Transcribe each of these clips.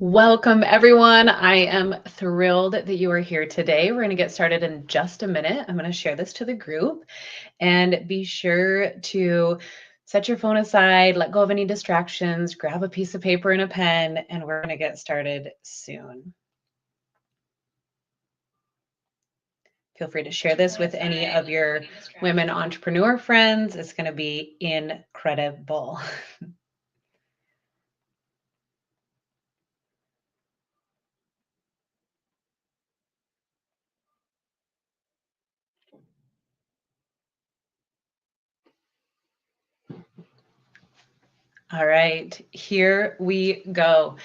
Welcome, everyone. I am thrilled that you are here today. We're going to get started in just a minute. I'm going to share this to the group and be sure to set your phone aside, let go of any distractions, grab a piece of paper and a pen, and we're going to get started soon. Feel free to share this with any of your women entrepreneur friends. It's going to be incredible. All right, here we go.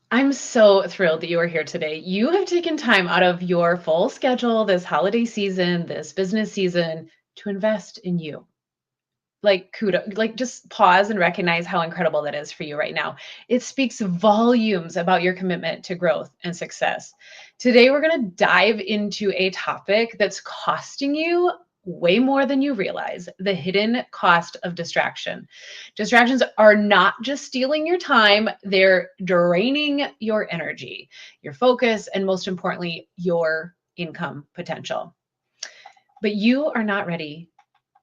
I'm so thrilled that you are here today. You have taken time out of your full schedule this holiday season, this business season to invest in you. Like kudos, like just pause and recognize how incredible that is for you right now. It speaks volumes about your commitment to growth and success. Today, we're going to dive into a topic that's costing you way more than you realize: the hidden cost of distraction. Distractions are not just stealing your time, they're draining your energy, your focus, and most importantly, your income potential. But you are not ready,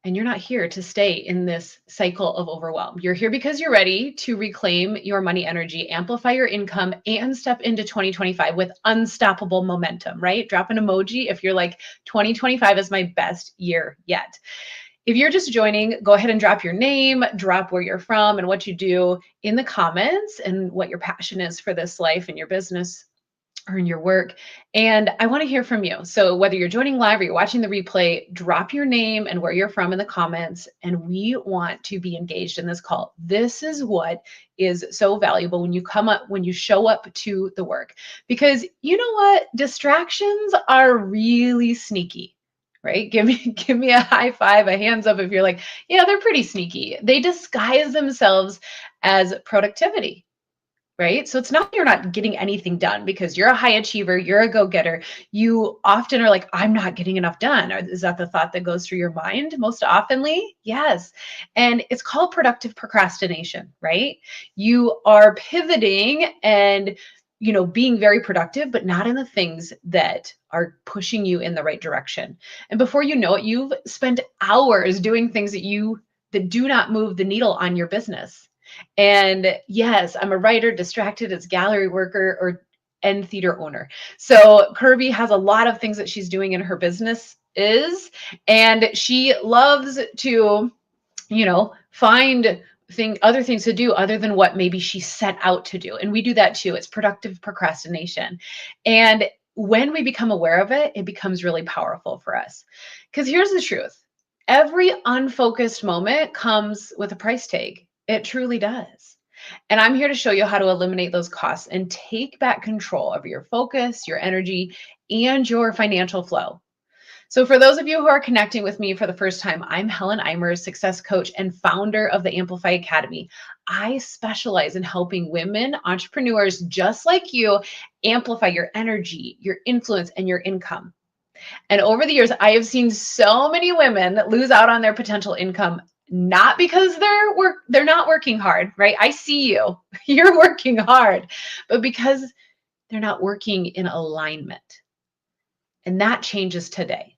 and you're not here to stay in this cycle of overwhelm. You're here because you're ready to reclaim your money energy, amplify your income, and step into 2025 with unstoppable momentum, right? Drop an emoji if you're like, 2025 is my best year yet. If you're just joining, go ahead and drop your name, drop where you're from and what you do in the comments, and what your passion is for this life and your business or in your work. And I want to hear from you. So whether you're joining live or you're watching the replay, drop your name and where you're from in the comments. And we want to be engaged in this call. This is what is so valuable when you come up, when you show up to the work, because you know what? Distractions are really sneaky. Right? Give me a high five, a hands up if you're like, yeah, they're pretty sneaky. They disguise themselves as productivity, right? So it's not you're not getting anything done because you're a high achiever, you're a go-getter. You often are like, I'm not getting enough done. Or is that the thought that goes through your mind most oftenly? Yes. And it's called productive procrastination, right? You are pivoting and being very productive, but not in the things that are pushing you in the right direction. And before you know it, you've spent hours doing things that do not move the needle on your business. And yes, I'm a writer, distracted as gallery worker and theater owner. So Kirby has a lot of things that she's doing in her business and she loves to, find other things to do other than what maybe she set out to do. And we do that too. It's productive procrastination. And when we become aware of it, it becomes really powerful for us. Because here's the truth. Every unfocused moment comes with a price tag. It truly does. And I'm here to show you how to eliminate those costs and take back control of your focus, your energy, and your financial flow. So for those of you who are connecting with me for the first time, I'm Helen Eimers, success coach and founder of the Amplify Academy. I specialize in helping women entrepreneurs just like you amplify your energy, your influence, and your income. And over the years, I have seen so many women lose out on their potential income, not because they're not working hard, right? I see you. You're working hard, but because they're not working in alignment. And that changes today.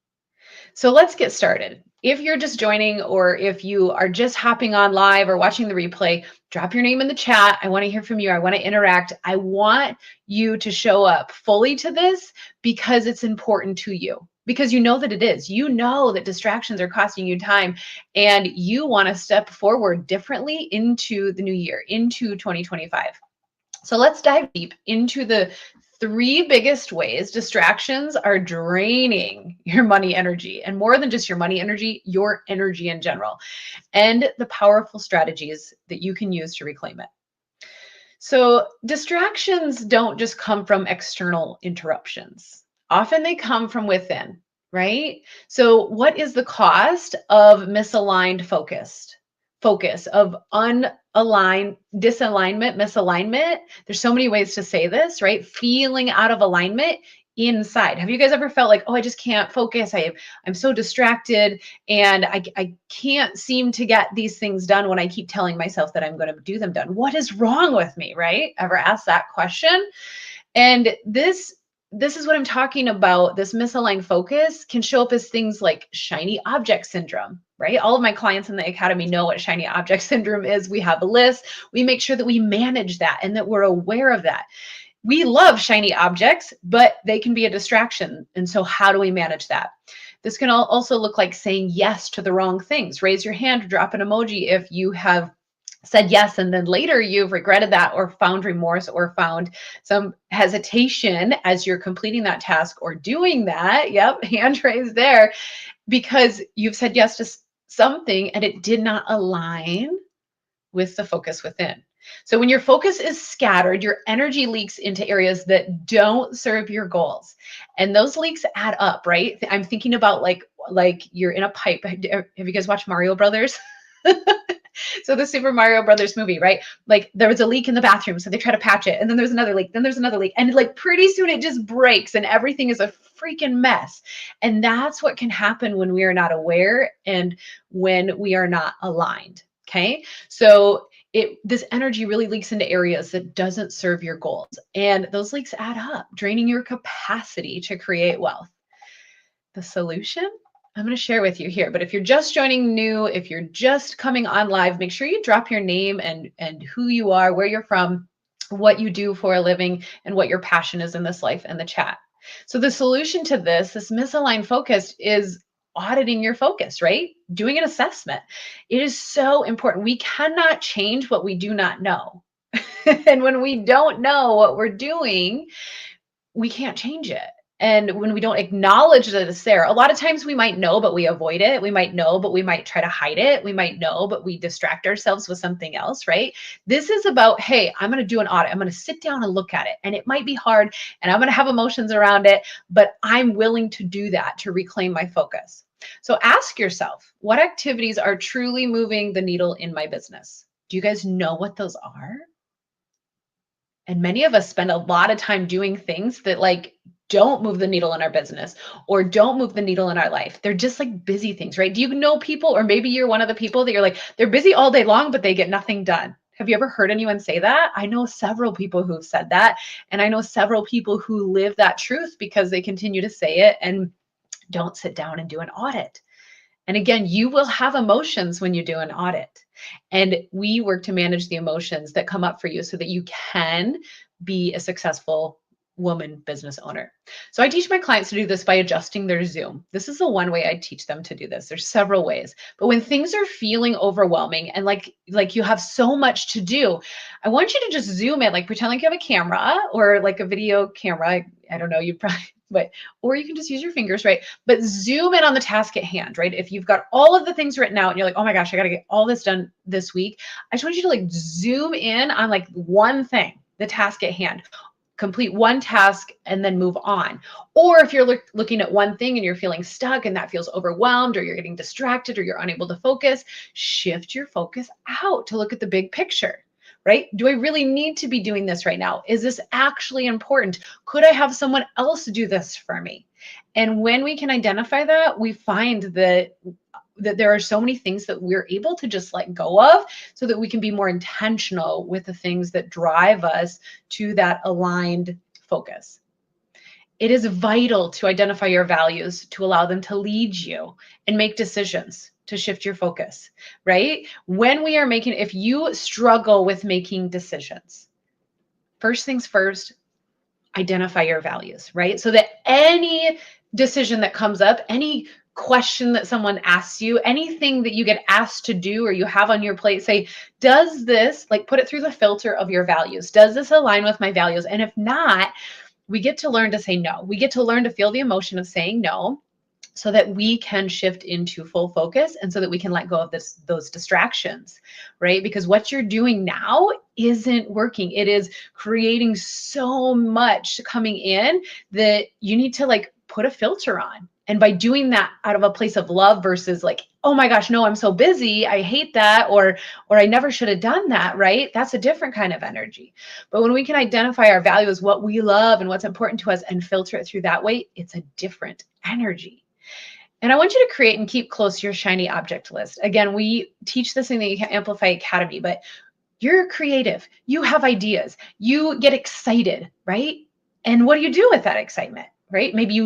So let's get started. If you're just joining, or if you are just hopping on live or watching the replay, drop your name in the chat. I want to hear from you. I want to interact. I want you to show up fully to this because it's important to you, because you know that it is. You know that distractions are costing you time, and you want to step forward differently into the new year, into 2025. So let's dive deep into the three biggest ways distractions are draining your money energy, and more than just your money energy, your energy in general, and the powerful strategies that you can use to reclaim it. So distractions don't just come from external interruptions. Often they come from within, right? So what is the cost of misaligned focus, of unaligned, disalignment, misalignment? There's so many ways to say this, right? Feeling out of alignment inside. Have you guys ever felt like, oh, I just can't focus. I'm so distracted and I can't seem to get these things done when I keep telling myself that I'm going to do them done. What is wrong with me, right? Ever ask that question? And this is what I'm talking about. This misaligned focus can show up as things like shiny object syndrome, right? All of my clients in the academy know what shiny object syndrome is. We have a list. We make sure that we manage that and that we're aware of that. We love shiny objects, but they can be a distraction. And so how do we manage that? This can also look like saying yes to the wrong things. Raise your hand, drop an emoji if you have said yes and then later you've regretted that or found remorse or found some hesitation as you're completing that task or doing that. Yep, hand raised there, because you've said yes to something and it did not align with the focus within. So when your focus is scattered, your energy leaks into areas that don't serve your goals. And those leaks add up, right? I'm thinking about like you're in a pipe. Have you guys watched Mario Brothers? So the Super Mario Brothers movie, right? Like there was a leak in the bathroom, so they try to patch it, and then there's another leak, then there's another leak, and like pretty soon it just breaks and everything is a freaking mess. And that's what can happen when we are not aware and when we are not aligned. Okay, so this energy really leaks into areas that doesn't serve your goals, and those leaks add up, draining your capacity to create wealth. The solution I'm going to share with you here, but if you're just joining new, if you're just coming on live, make sure you drop your name and who you are, where you're from, what you do for a living, and what your passion is in this life in the chat. So the solution to this misaligned focus, is auditing your focus, right? Doing an assessment. It is so important. We cannot change what we do not know. And when we don't know what we're doing, we can't change it. And when we don't acknowledge that it's there, a lot of times we might know, but we avoid it. We might know, but we might try to hide it. We might know, but we distract ourselves with something else, right? This is about, hey, I'm going to do an audit. I'm going to sit down and look at it. And it might be hard and I'm going to have emotions around it, but I'm willing to do that to reclaim my focus. So ask yourself, what activities are truly moving the needle in my business? Do you guys know what those are? And many of us spend a lot of time doing things that like don't move the needle in our business or don't move the needle in our life. They're just like busy things, right? Do you know people, or maybe you're one of the people that you're like, they're busy all day long, but they get nothing done. Have you ever heard anyone say that? I know several people who've said that. And I know several people who live that truth because they continue to say it and don't sit down and do an audit. And again, you will have emotions when you do an audit. And we work to manage the emotions that come up for you so that you can be a successful woman business owner. So I teach my clients to do this by adjusting their zoom. This is the one way I teach them to do this. There's several ways. But when things are feeling overwhelming and like you have so much to do, I want you to just zoom in, like pretend like you have a camera or like a video camera. I don't know, you probably, but, or you can just use your fingers, right? But zoom in on the task at hand, right? If you've got all of the things written out and you're like, oh my gosh, I got to get all this done this week. I just want you to like zoom in on like one thing, the task at hand. Complete one task and then move on. Or if you're looking at one thing and you're feeling stuck and that feels overwhelmed, or you're getting distracted, or you're unable to focus, shift your focus out to look at the big picture, right? Do I really need to be doing this right now? Is this actually important? Could I have someone else do this for me? And when we can identify that, we find that there are so many things that we're able to just let go of so that we can be more intentional with the things that drive us to that aligned focus. It is vital to identify your values, to allow them to lead you and make decisions to shift your focus, right? When we are making, if you struggle with making decisions, first things first, identify your values, right? So that any decision that comes up, any question that someone asks you, anything that you get asked to do or you have on your plate, say, does this, like put it through the filter of your values? Does this align with my values? And if not, we get to learn to say no. We get to learn to feel the emotion of saying no so that we can shift into full focus and so that we can let go of those distractions, right? Because what you're doing now isn't working. It is creating so much coming in that you need to like put a filter on And by doing that out of a place of love versus like, oh my gosh, no, I'm so busy, I hate that, or I never should have done that, right? That's a different kind of energy. But when we can identify our value as what we love and what's important to us and filter it through that way, it's a different energy. And I want you to create and keep close your shiny object list. Again, we teach this in the Amplify Academy, but you're creative. You have ideas. You get excited, right? And what do you do with that excitement? Right? Maybe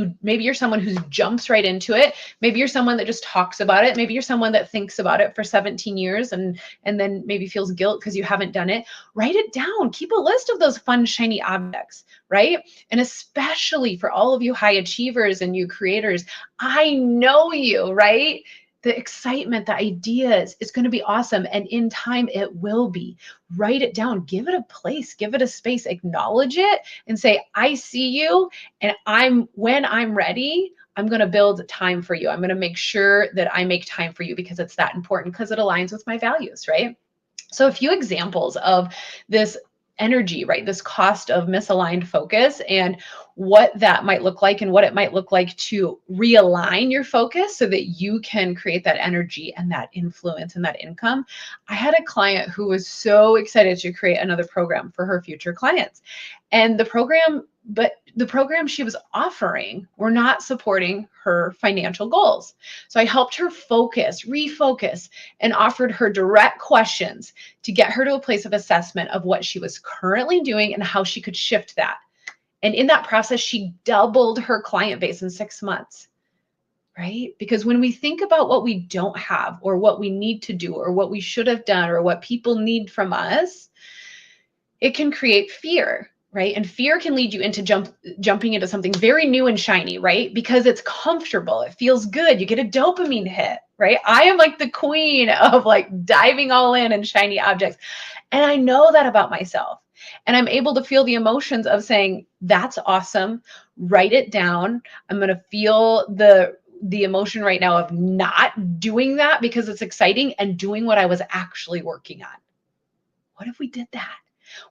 you're someone who jumps right into it. Maybe you're someone that just talks about it. Maybe you're someone that thinks about it for 17 years and then maybe feels guilt because you haven't done it. Write it down. Keep a list of those fun, shiny objects, right? And especially for all of you high achievers and you creators, I know you, right? The excitement, the ideas, it's going to be awesome. And in time, it will be. Write it down, give it a place, give it a space, acknowledge it and say, I see you. And when I'm ready, I'm going to build time for you. I'm going to make sure that I make time for you because it's that important, because it aligns with my values, right? So a few examples of this energy, right? This cost of misaligned focus and what that might look like and what it might look like to realign your focus so that you can create that energy and that influence and that income. I had a client who was so excited to create another program for her future clients. And the program she was offering were not supporting her financial goals. So I helped her refocus, and offered her direct questions to get her to a place of assessment of what she was currently doing and how she could shift that. And in that process, she doubled her client base in 6 months, right? Because when we think about what we don't have or what we need to do or what we should have done or what people need from us, it can create fear, right? And fear can lead you into jumping into something very new and shiny, right? Because it's comfortable, it feels good, you get a dopamine hit, right? I am like the queen of like diving all in and shiny objects. And I know that about myself. And I'm able to feel the emotions of saying, that's awesome, write it down. I'm going to feel the emotion right now of not doing that because it's exciting and doing what I was actually working on. What if we did that?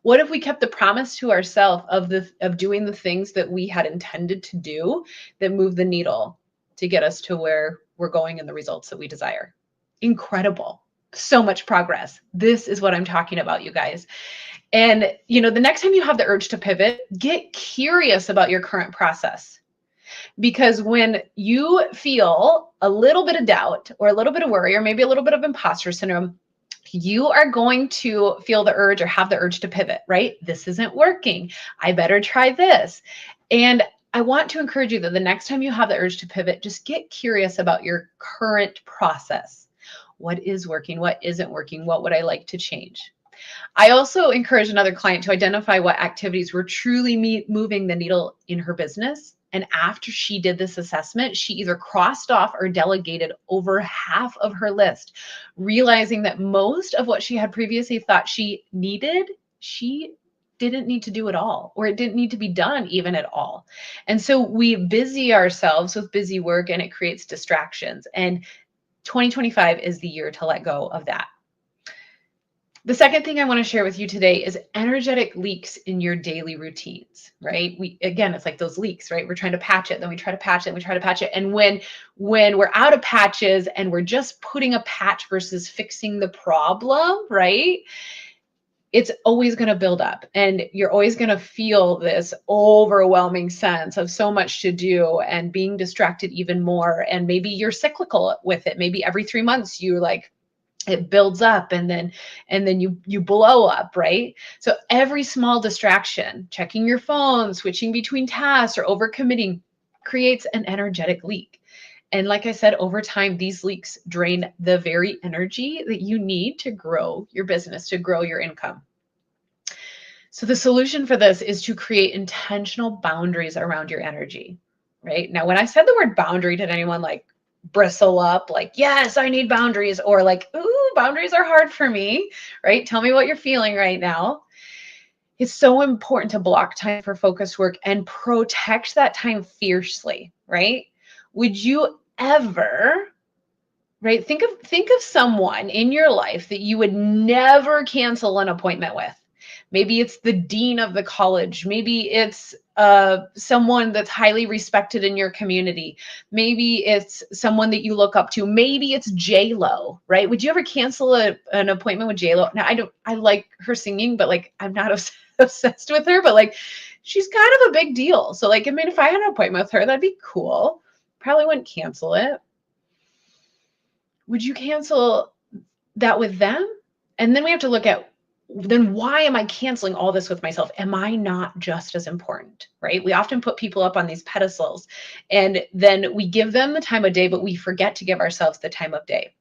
What if we kept the promise to ourselves of doing the things that we had intended to do that move the needle to get us to where we're going and the results that we desire? Incredible. So much progress. This is what I'm talking about, you guys. And, the next time you have the urge to pivot, get curious about your current process. Because when you feel a little bit of doubt or a little bit of worry or maybe a little bit of imposter syndrome, you are going to feel the urge or have the urge to pivot, right? This isn't working. I better try this. And I want to encourage you that the next time you have the urge to pivot, just get curious about your current process. What is working? What isn't working? What would I like to change? I also encourage another client to identify what activities were truly moving the needle in her business. And after she did this assessment, she either crossed off or delegated over half of her list, realizing that most of what she had previously thought she needed, she didn't need to do at all, or it didn't need to be done even at all. And so we busy ourselves with busy work and it creates distractions. And 2025 is the year to let go of that. The second thing I want to share with you today is energetic leaks in your daily routines, right? It's like those leaks, right? We're trying to patch it, then we try to patch it, and we try to patch it. And when we're out of patches and we're just putting a patch versus fixing the problem, right? It's always going to build up and you're always going to feel this overwhelming sense of so much to do and being distracted even more. And maybe you're cyclical with it. Maybe every 3 months you it builds up and then you blow up, right? So every small distraction, checking your phone, switching between tasks or overcommitting creates an energetic leak. And like I said, over time, these leaks drain the very energy that you need to grow your business, to grow your income. So the solution for this is to create intentional boundaries around your energy, right? Now, when I said the word boundary, did anyone bristle up like, yes, I need boundaries, or like, ooh, boundaries are hard for me, right? Tell me what you're feeling right now. It's so important to block time for focused work and protect that time fiercely, right? Would you ever, right? Think of someone in your life that you would never cancel an appointment with. Maybe it's the dean of the college. Maybe it's someone that's highly respected in your community. Maybe it's someone that you look up to. Maybe it's J Lo, right? Would you ever cancel an appointment with J Lo? Now, I like her singing, but like, I'm not obsessed with her, but like, she's kind of a big deal. So like, I mean, if I had an appointment with her, that'd be cool. Probably wouldn't cancel it. Would you cancel that with them? And then we have to look at, then why am I canceling all this with myself? Am I not just as important, right? We often put people up on these pedestals and then we give them the time of day, but we forget to give ourselves the time of day.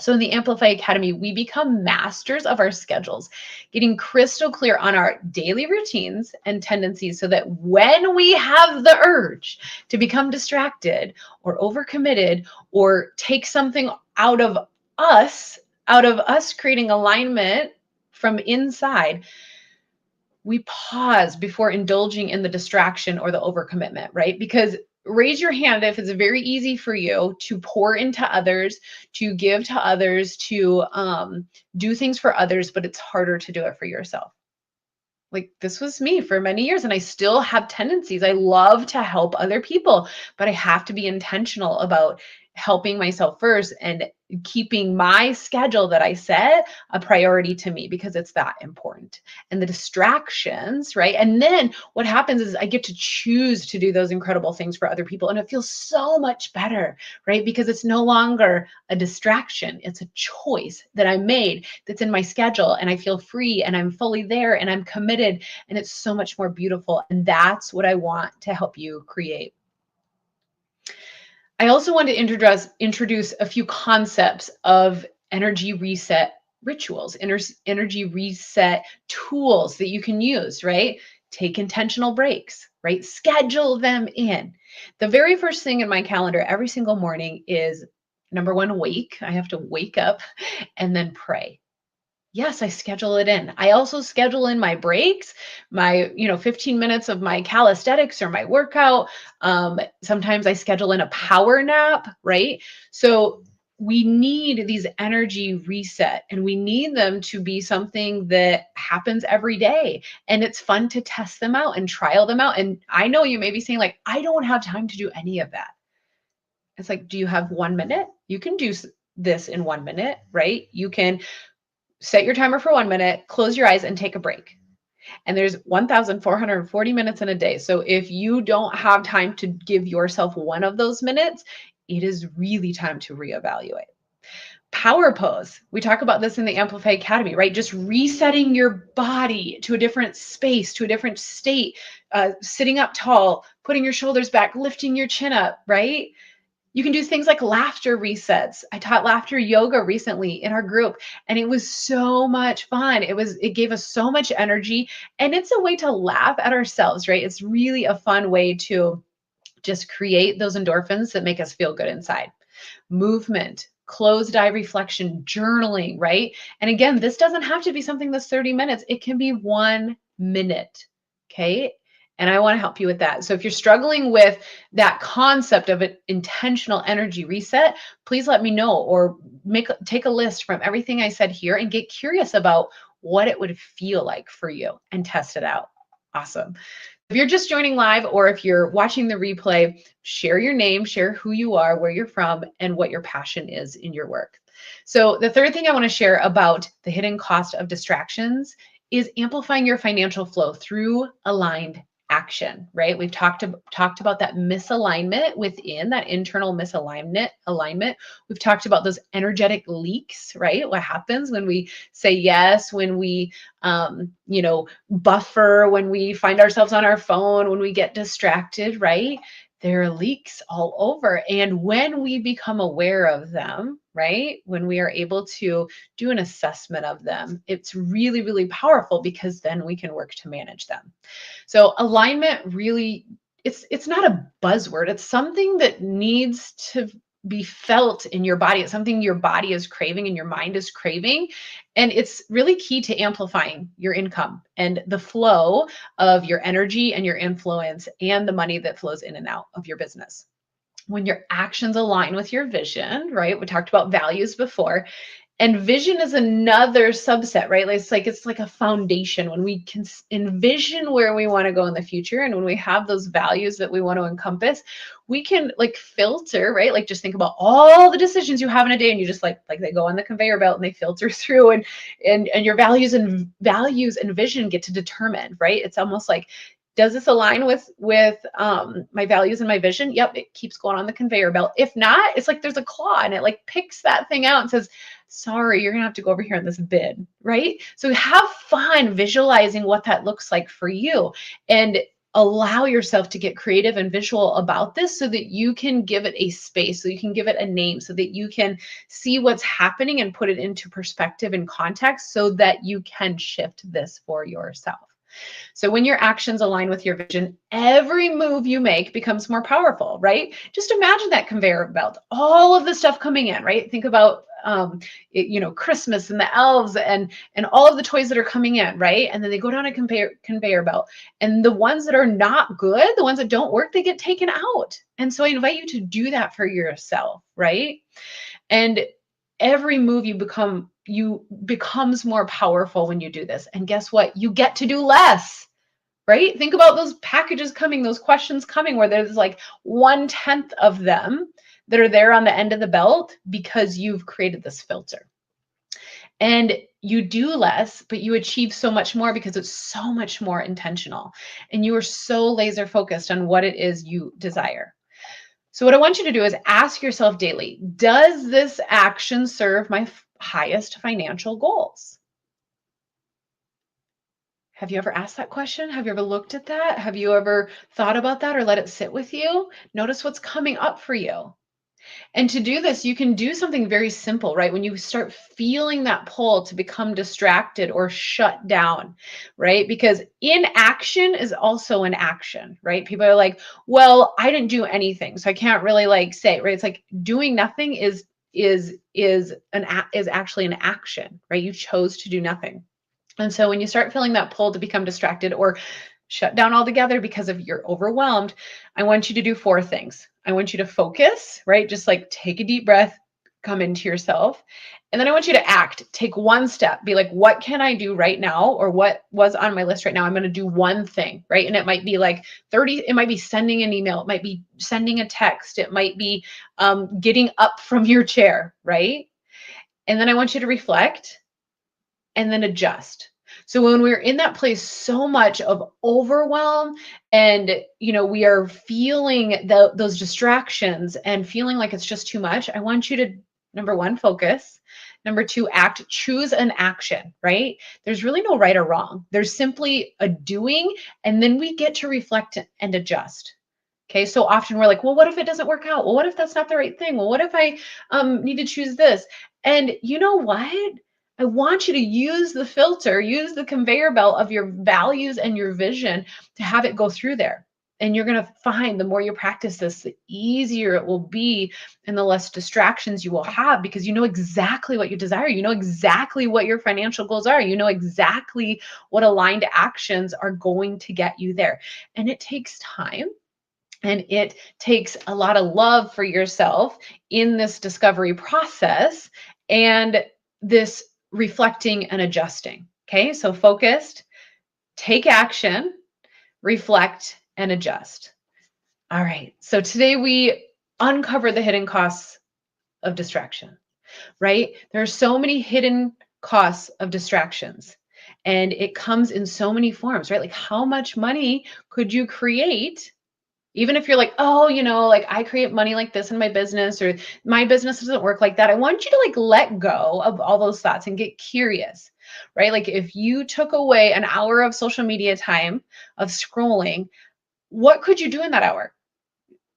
So in the Amplify Academy, we become masters of our schedules, getting crystal clear on our daily routines and tendencies so that when we have the urge to become distracted or overcommitted or take something us, out of us creating alignment from inside, we pause before indulging in the distraction or the overcommitment, right? Because raise your hand if it's very easy for you to pour into others, to give to others, to do things for others, but it's harder to do it for yourself. Like this was me for many years and I still have tendencies. I love to help other people, but I have to be intentional about helping myself first and keeping my schedule that I set a priority to me because it's that important. And the distractions, right? And then what happens is I get to choose to do those incredible things for other people and it feels so much better, right? Because it's no longer a distraction. It's a choice that I made that's in my schedule and I feel free and I'm fully there and I'm committed and it's so much more beautiful. And that's what I want to help you create. I also want to introduce a few concepts of energy reset rituals, energy reset tools that you can use, right? Take intentional breaks, right? Schedule them in. The very first thing in my calendar every single morning is number one, wake. I have to wake up and then pray. Yes, I schedule it in. I also schedule in my breaks, my, 15 minutes of my calisthenics or my workout. Sometimes I schedule in a power nap, right? So we need these energy reset and we need them to be something that happens every day. And it's fun to test them out and trial them out. And I know you may be saying like, I don't have time to do any of that. It's like, do you have 1 minute? You can do this in 1 minute, right? You can set your timer for 1 minute, close your eyes and take a break. And there's 1,440 minutes in a day. So if you don't have time to give yourself one of those minutes, it is really time to reevaluate. Power pose. We talk about this in the Amplify Academy, right? Just resetting your body to a different space, to a different state, sitting up tall, putting your shoulders back, lifting your chin up, right? You can do things like laughter resets. I taught laughter yoga recently in our group and it was so much fun. It gave us so much energy and it's a way to laugh at ourselves, right? It's really a fun way to just create those endorphins that make us feel good inside. Movement, closed eye reflection, journaling, right? And again, this doesn't have to be something that's 30 minutes. It can be 1 minute. Okay. And I want to help you with that. So if you're struggling with that concept of an intentional energy reset, please let me know or take a list from everything I said here and get curious about what it would feel like for you and test it out. Awesome. If you're just joining live or if you're watching the replay, share your name, share who you are, where you're from, and what your passion is in your work. So the third thing I want to share about the hidden cost of distractions is amplifying your financial flow through aligned action, right? We've talked about that misalignment within that internal alignment. We've talked about those energetic leaks, right? What happens when we say yes, when we buffer, when we find ourselves on our phone, when we get distracted, right? There are leaks all over. And when we become aware of them, right? When we are able to do an assessment of them, it's really, really powerful because then we can work to manage them. So alignment really, it's not a buzzword. It's something that needs to be felt in your body. It's something your body is craving and your mind is craving. And it's really key to amplifying your income and the flow of your energy and your influence and the money that flows in and out of your business. When your actions align with your vision, right? We talked about values before. And vision is another subset, right? It's like a foundation. When we can envision where we want to go in the future, and when we have those values that we want to encompass, we can like filter, right? Like just think about all the decisions you have in a day, and you just like they go on the conveyor belt and they filter through, and your values and vision get to determine, right? It's almost like, does this align with my values and my vision? Yep, it keeps going on the conveyor belt. If not, it's like there's a claw and it like picks that thing out and says, sorry, you're gonna have to go over here in this bin, right? So have fun visualizing what that looks like for you, and allow yourself to get creative and visual about this so that you can give it a space, so you can give it a name, so that you can see what's happening and put it into perspective and context so that you can shift this for yourself. So when your actions align with your vision, every move you make becomes more powerful, right? Just imagine that conveyor belt, all of the stuff coming in, right? Think about Christmas and the elves and all of the toys that are coming in, right? And then they go down a conveyor belt, and the ones that are not good, the ones that don't work, they get taken out. And so I invite you to do that for yourself, right? And every move you becomes more powerful when you do this. And guess what? You get to do less, right? Think about those packages coming, those questions coming, where there's like 1/10 of them that are there on the end of the belt because you've created this filter. And you do less, but you achieve so much more because it's so much more intentional. And you are so laser focused on what it is you desire. So what I want you to do is ask yourself daily, does this action serve my highest financial goals? Have you ever asked that question? Have you ever looked at that? Have you ever thought about that or let it sit with you? Notice what's coming up for you. And to do this, you can do something very simple, right? When you start feeling that pull to become distracted or shut down, right? Because inaction is also an action, right? People are like, well, I didn't do anything, so I can't really like say, right? It's like doing nothing is actually an action, right? You chose to do nothing. And so when you start feeling that pull to become distracted or shut down altogether because of you're overwhelmed, I want you to do 4 things. I want you to focus, right? Just like take a deep breath, come into yourself. And then I want you to act. Take one step. Be like, what can I do right now? Or what was on my list right now? I'm going to do one thing, right? And it might be like 30, it might be sending an email. It might be sending a text. It might be getting up from your chair, right? And then I want you to reflect and then adjust. So when we're in that place so much of overwhelm and we are feeling those distractions and feeling like it's just too much, I want you to, number 1, focus. Number 2, act. Choose an action, right? There's really no right or wrong. There's simply a doing, and then we get to reflect and adjust. Okay, so often we're like, well, what if it doesn't work out? Well, what if that's not the right thing? Well, what if I need to choose this? And you know what? I want you to use the filter, use the conveyor belt of your values and your vision to have it go through there. And you're going to find the more you practice this, the easier it will be and the less distractions you will have, because you know exactly what you desire. You know exactly what your financial goals are. You know exactly what aligned actions are going to get you there. And it takes time. And it takes a lot of love for yourself in this discovery process and this reflecting and adjusting. Okay, so focused, take action, reflect, and adjust. All right, so today we uncover the hidden costs of distraction, right? There are so many hidden costs of distractions, and it comes in so many forms, right? Like how much money could you create? Even if you're like, oh, like I create money like this in my business, or my business doesn't work like that. I want you to like let go of all those thoughts and get curious, right? Like if you took away an hour of social media time of scrolling, what could you do in that hour?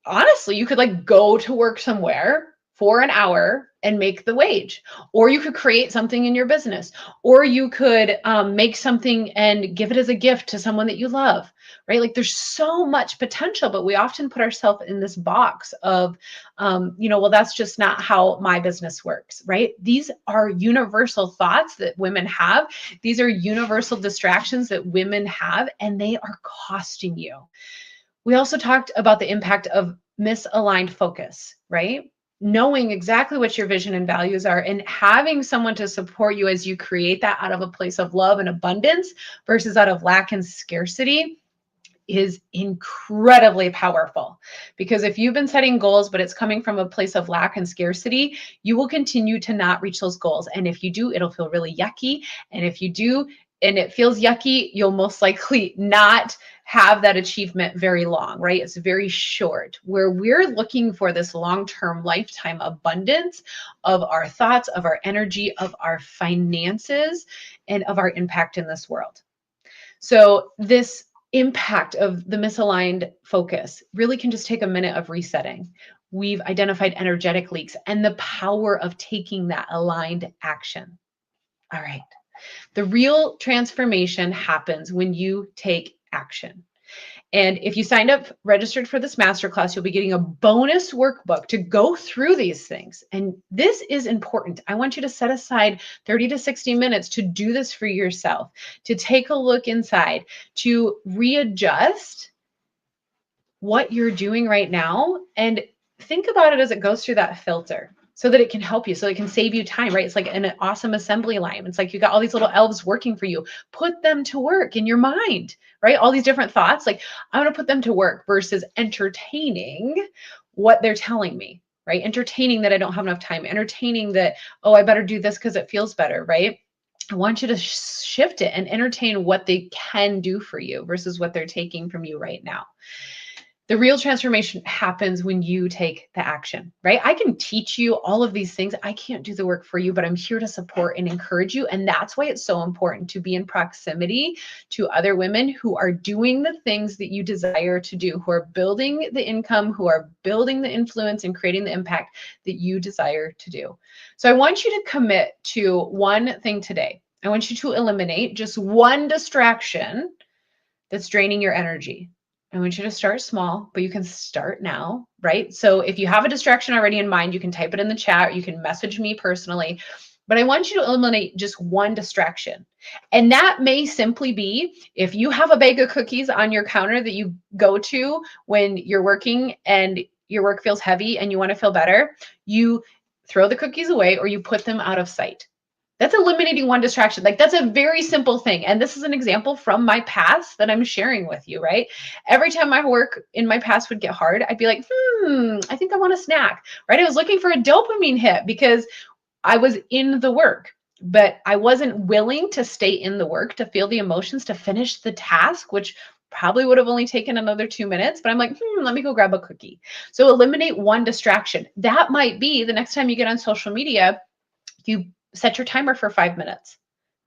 Honestly, you could like go to work somewhere for an hour and make the wage, or you could create something in your business, or you could make something and give it as a gift to someone that you love, right? Like there's so much potential, but we often put ourselves in this box of, well, that's just not how my business works, right? These are universal thoughts that women have. These are universal distractions that women have, and they are costing you. We also talked about the impact of misaligned focus, right? knowing exactly what your vision and values are and having someone to support you as you create that out of a place of love and abundance versus out of lack and scarcity is incredibly powerful. Because if you've been setting goals, but it's coming from a place of lack and scarcity, you will continue to not reach those goals. And if you do, it'll feel really yucky. And if you do, and it feels yucky, you'll most likely not have that achievement very long, right? It's very short. Where we're looking for this long-term lifetime abundance of our thoughts, of our energy, of our finances, and of our impact in this world. So this impact of the misaligned focus really can just take a minute of resetting. We've identified energetic leaks and the power of taking that aligned action. All right. The real transformation happens when you take action. And if you signed up, registered for this masterclass, you'll be getting a bonus workbook to go through these things. And this is important. I want you to set aside 30 to 60 minutes to do this for yourself, to take a look inside, to readjust what you're doing right now and think about it as it goes through that filter so that it can help you, so it can save you time, right? It's like an awesome assembly line. It's like you got all these little elves working for you. Put them to work in your mind, right? All these different thoughts, like I'm going to put them to work versus entertaining what they're telling me, right? Entertaining that I don't have enough time, entertaining that, oh, I better do this because it feels better, right? I want you to shift it and entertain what they can do for you versus what they're taking from you right now. The real transformation happens when you take the action, right? I can teach you all of these things. I can't do the work for you, but I'm here to support and encourage you. And that's why it's so important to be in proximity to other women who are doing the things that you desire to do, who are building the income, who are building the influence and creating the impact that you desire to do. So I want you to commit to one thing today. I want you to eliminate just one distraction that's draining your energy. I want you to start small, but you can start now, right? So if you have a distraction already in mind, you can type it in the chat, or you can message me personally. But I want you to eliminate just one distraction. And that may simply be if you have a bag of cookies on your counter that you go to when you're working and your work feels heavy and you want to feel better, you throw the cookies away or you put them out of sight. That's eliminating one distraction. Like that's a very simple thing. And this is an example from my past that I'm sharing with you, right? Every time my work in my past would get hard, I'd be like, I think I want a snack, right? I was looking for a dopamine hit because I was in the work, but I wasn't willing to stay in the work, to feel the emotions, to finish the task, which probably would have only taken another 2 minutes, but I'm like, let me go grab a cookie. So eliminate one distraction. That might be the next time you get on social media, you set your timer for 5 minutes,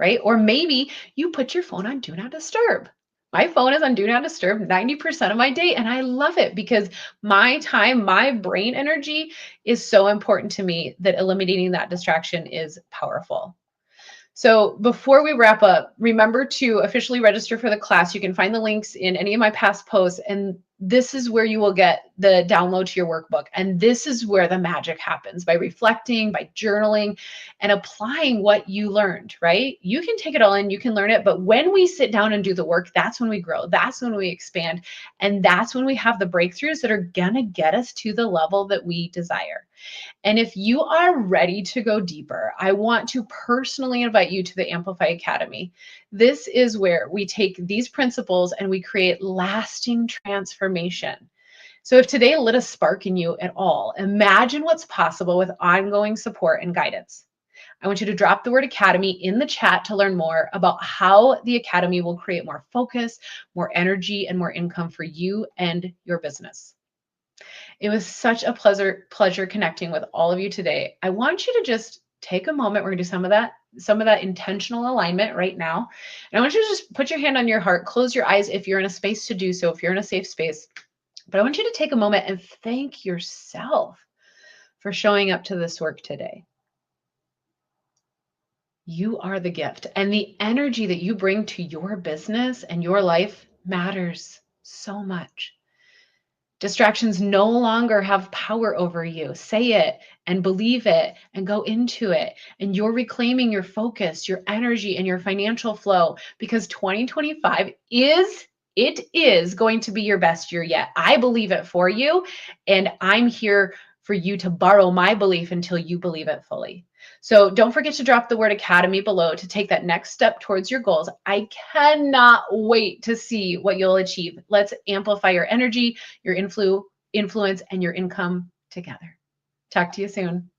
right? Or maybe you put your phone on do not disturb. My phone is on do not disturb 90% of my day. And I love it because my time, my brain energy is so important to me that eliminating that distraction is powerful. So before we wrap up, remember to officially register for the class. You can find the links in any of my past posts, and this is where you will get the download to your workbook. And this is where the magic happens, by reflecting, by journaling, and applying what you learned, right? You can take it all in, you can learn it, but when we sit down and do the work, that's when we grow, that's when we expand, and that's when we have the breakthroughs that are gonna get us to the level that we desire. And if you are ready to go deeper, I want to personally invite you to the Amplify Academy. This is where we take these principles and we create lasting transformation. So if today lit a spark in you at all, imagine what's possible with ongoing support and guidance. I want you to drop the word academy in the chat to learn more about how the academy will create more focus, more energy, and more income for you and your business. It was such a pleasure connecting with all of you today. I want you to just take a moment. We're gonna do some of that intentional alignment right now. And I want you to just put your hand on your heart, close your eyes if you're in a space to do so, if you're in a safe space. But I want you to take a moment and thank yourself for showing up to this work today. You are the gift, and the energy that you bring to your business and your life matters so much. Distractions no longer have power over you. Say it and believe it and go into it. And you're reclaiming your focus, your energy, and your financial flow, because 2025 is going to be your best year yet. I believe it for you, and I'm here for you to borrow my belief until you believe it fully. So don't forget to drop the word academy below to take that next step towards your goals. I cannot wait to see what you'll achieve. Let's amplify your energy, your influence, and your income together. Talk to you soon.